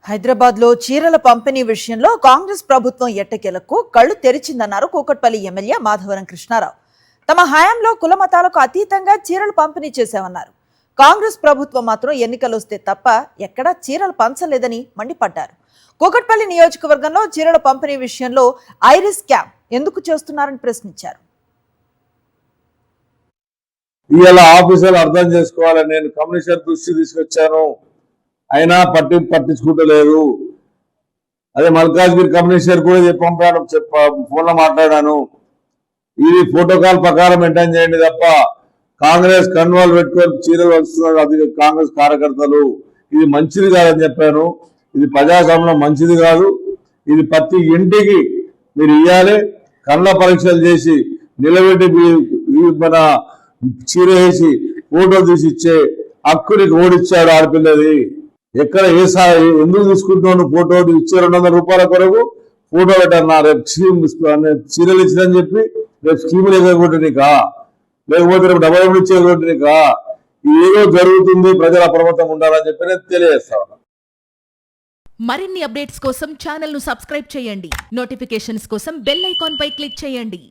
హైదరాబాద్ లో చీరల పంపిణీ విషయంలో కాంగ్రెస్ ప్రభుత్వం ఎట్టకేలకు కళ్లు తెరిచిందన్నారు కూకట్పల్లి ఎమ్మెల్యే మాధవరం కృష్ణారావు. తమ హయాంలో కుల మతాలకు అతీతంగా చీరలు పంపిణీ చేశామన్నారు. కాంగ్రెస్ ప్రభుత్వం మాత్రం ఎన్నికలు వస్తే తప్ప ఎక్కడా చీరలు పంచలేదని మండిపడ్డారు. కూకట్పల్లి నియోజకవర్గంలో చీరల పంపిణీ విషయంలో ఐరిస్ క్యాంప్ ఎందుకు చేస్తున్నారని ప్రశ్నించారు. ఇవాళ ఆఫీసర్లు అర్థం చేసుకోవాలని నేను కమిషనర్ దృష్టి తీసుకొచ్చాను, అయినా పట్టించుకుంటలేదు. అదే మల్కాజ్గిరి కమిషనర్ కూడా పంపాను, ఫోన్లో మాట్లాడాను. ఇది ప్రోటోకాల్ ప్రకారం మెయింటైన్ చేయండి తప్ప కాంగ్రెస్ కన్వాల్ పెట్టుకొని చీరలు వస్తున్నారు అది కాంగ్రెస్ కార్యకర్తలు, ఇది మంచిది కాదని చెప్పాను. ఇది ప్రజాస్వామ్యం మంచిది కాదు. ఇది ప్రతి ఇంటికి మీరు ఇవ్వాలి, కళ్ళ పరీక్షలు చేసి నిలబెట్టి మన చీర వేసి ఫోటో తీసి ఇచ్చే హక్కుని ఓడిచ్చాడు ఆడపిల్లది. ఎక్కడ ఎందుకు తీసుకుంటున్నావు ఫోటో ఇచ్చే 200 రూపాయల కొరకు ఫోటో పెట్టన్నా, రేపు చీరలు ఇచ్చిందని చెప్పి రేపు స్కీములు ఎగరగొట్టనికా, లేకపోతే రేపు డబ్బులు ఇచ్చేగొట్టనికా, ఏదో జరుగుతుంది. ప్రజలు అప్రమత్తంగా ఉండాలని చెప్పి నేను తెలియజేస్తా ఉన్నా. మరిన్ని అప్డేట్స్ కోసం ఛానల్ ను సబ్స్క్రైబ్ చేయండి. నోటిఫికేషన్స్ కోసం బెల్ ఐకాన్ పై క్లిక్ చేయండి.